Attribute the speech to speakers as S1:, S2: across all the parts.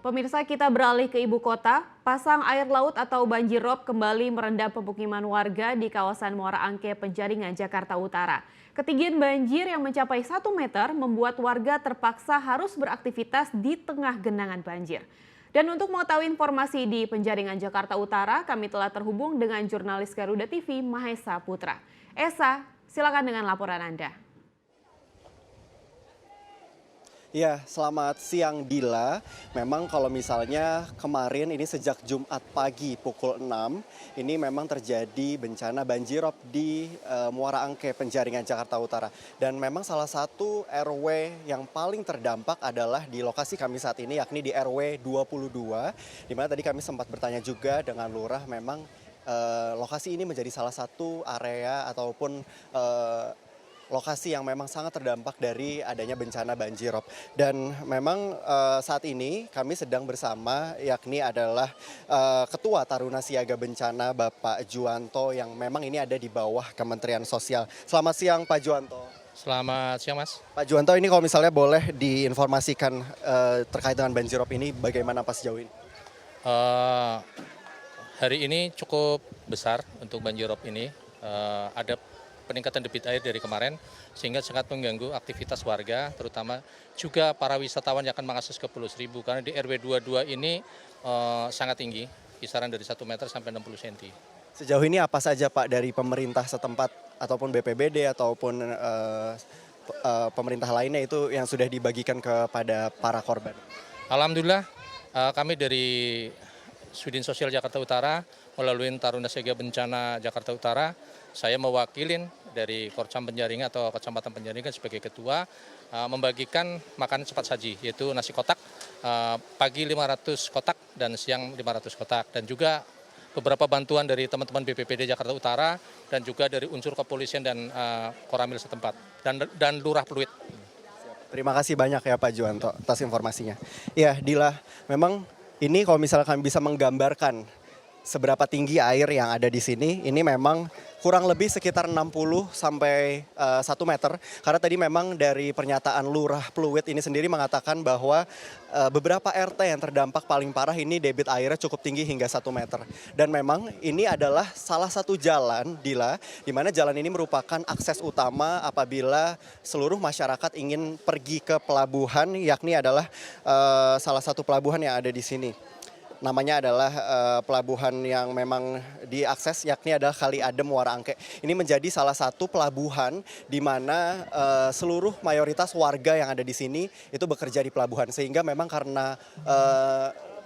S1: Pemirsa, kita beralih ke ibu kota. Pasang air laut atau banjir rob kembali merendam pemukiman warga di kawasan Muara Angke, Penjaringan, Jakarta Utara. Ketinggian banjir yang mencapai 1 meter membuat warga terpaksa harus beraktivitas di tengah genangan banjir. Dan untuk mengetahui informasi di Penjaringan, Jakarta Utara, kami telah terhubung dengan jurnalis Garuda TV, Mahesa Putra. Esa, silakan dengan laporan Anda.
S2: Ya, selamat siang Dila. Memang kalau misalnya kemarin ini sejak Jumat pagi pukul 6, ini memang terjadi bencana banjirop di Muara Angke, Penjaringan, Jakarta Utara. Dan memang salah satu RW yang paling terdampak adalah di lokasi kami saat ini, yakni di RW 22, di mana tadi kami sempat bertanya juga dengan lurah, memang lokasi ini menjadi salah satu area ataupun lokasi yang memang sangat terdampak dari adanya bencana banjirop. Dan memang saat ini kami sedang bersama, yakni adalah Ketua Taruna Siaga Bencana Bapak Juwanto, yang memang ini ada di bawah Kementerian Sosial. Selamat siang Pak Juwanto.
S3: Selamat siang Mas.
S2: Pak Juwanto, ini kalau misalnya boleh diinformasikan terkait dengan banjirop ini, bagaimana Pak sejauh ini?
S3: Hari ini cukup besar untuk banjirop ini. Ada peningkatan debit air dari kemarin sehingga sangat mengganggu aktivitas warga, terutama juga para wisatawan yang akan mengakses ke Pulau Seribu, karena di RW 22 ini sangat tinggi, kisaran dari 1 meter sampai 60 cm.
S2: Sejauh ini apa saja Pak dari pemerintah setempat ataupun BPBD ataupun pemerintah lainnya itu yang sudah dibagikan kepada para korban?
S3: Alhamdulillah kami dari Sudin Sosial Jakarta Utara melalui Taruna Siaga Bencana Jakarta Utara, saya mewakilin dari Korcam Penjaringan atau Kecamatan Penjaringan sebagai ketua, membagikan makanan cepat saji, yaitu nasi kotak, pagi 500 kotak dan siang 500 kotak, dan juga beberapa bantuan dari teman-teman BPBD Jakarta Utara dan juga dari unsur kepolisian dan Koramil setempat dan Lurah Pluit.
S2: Terima kasih banyak ya Pak Juwanto atas informasinya. Ya Dila, memang ini kalau misalnya kami bisa menggambarkan seberapa tinggi air yang ada di sini, ini memang kurang lebih sekitar 60 sampai 1 meter. Karena tadi memang dari pernyataan Lurah Pluit ini sendiri mengatakan bahwa beberapa RT yang terdampak paling parah ini debit airnya cukup tinggi hingga 1 meter. Dan memang ini adalah salah satu jalan, Dila, di mana jalan ini merupakan akses utama apabila seluruh masyarakat ingin pergi ke pelabuhan, yakni adalah salah satu pelabuhan yang ada di sini. Namanya adalah pelabuhan yang memang diakses, yakni adalah Kali Adem Muara Angke. Ini menjadi salah satu pelabuhan di mana seluruh mayoritas warga yang ada di sini itu bekerja di pelabuhan. Sehingga memang karena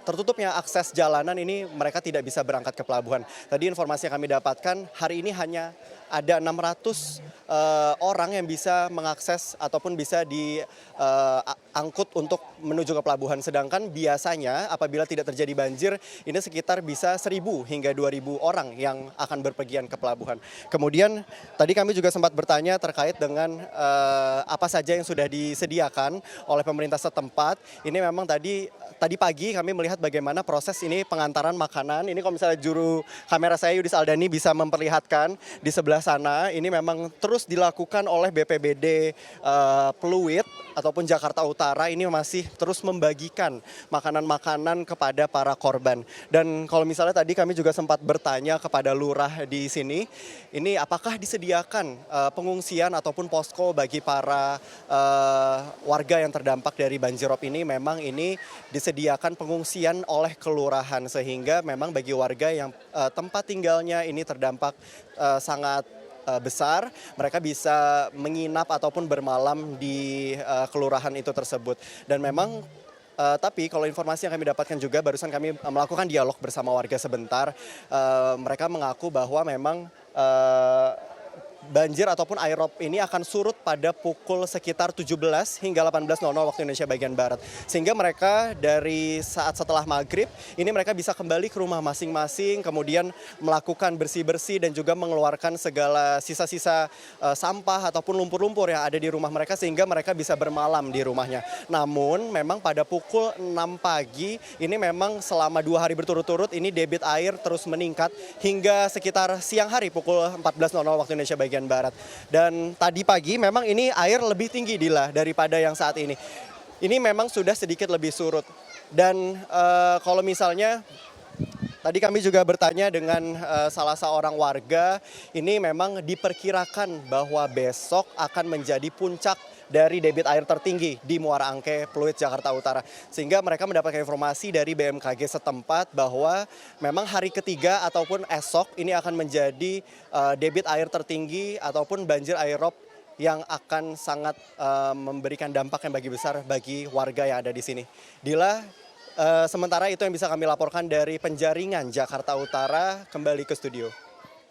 S2: tertutupnya akses jalanan ini, mereka tidak bisa berangkat ke pelabuhan. Tadi informasi yang kami dapatkan, hari ini hanya ada 600 orang yang bisa mengakses ataupun bisa diangkut untuk menuju ke pelabuhan. Sedangkan biasanya apabila tidak terjadi banjir, ini sekitar bisa 1.000 hingga 2.000 orang yang akan berpergian ke pelabuhan. Kemudian tadi kami juga sempat bertanya terkait dengan apa saja yang sudah disediakan oleh pemerintah setempat. Ini memang tadi pagi kami melihat bagaimana proses ini pengantaran makanan. Ini kalau misalnya juru kamera saya Yudis Aldani bisa memperlihatkan di sebelah sana, ini memang terus dilakukan oleh BPBD Pluit ataupun Jakarta Utara, ini masih terus membagikan makanan-makanan kepada para korban. Dan kalau misalnya tadi kami juga sempat bertanya kepada lurah di sini, ini apakah disediakan pengungsian ataupun posko bagi para warga yang terdampak dari banjirop ini. Memang ini disediakan pengungsian oleh kelurahan, sehingga memang bagi warga yang tempat tinggalnya ini terdampak sangat besar, mereka bisa menginap ataupun bermalam di kelurahan itu tersebut. Dan memang tapi kalau informasi yang kami dapatkan juga, barusan kami melakukan dialog bersama warga sebentar, mereka mengaku bahwa memang banjir ataupun airop ini akan surut pada pukul sekitar 17 hingga 18.00 waktu Indonesia bagian Barat. Sehingga mereka dari saat setelah maghrib, ini mereka bisa kembali ke rumah masing-masing, kemudian melakukan bersih-bersih dan juga mengeluarkan segala sisa-sisa sampah ataupun lumpur-lumpur yang ada di rumah mereka, sehingga mereka bisa bermalam di rumahnya. Namun memang pada pukul 6 pagi, ini memang selama 2 hari berturut-turut, ini debit air terus meningkat hingga sekitar siang hari pukul 14.00 waktu Indonesia bagian Barat. Dan tadi pagi memang ini air lebih tinggi Dila daripada yang saat ini. Ini memang sudah sedikit lebih surut. Dan kalau misalnya tadi kami juga bertanya dengan salah seorang warga, ini memang diperkirakan bahwa besok akan menjadi puncak dari debit air tertinggi di Muara Angke, Pluit, Jakarta Utara. Sehingga mereka mendapatkan informasi dari BMKG setempat bahwa memang hari ketiga ataupun esok ini akan menjadi debit air tertinggi ataupun banjir aerob yang akan sangat memberikan dampak yang bagi besar bagi warga yang ada di sini. Dila, sementara itu yang bisa kami laporkan dari Penjaringan, Jakarta Utara, kembali ke studio.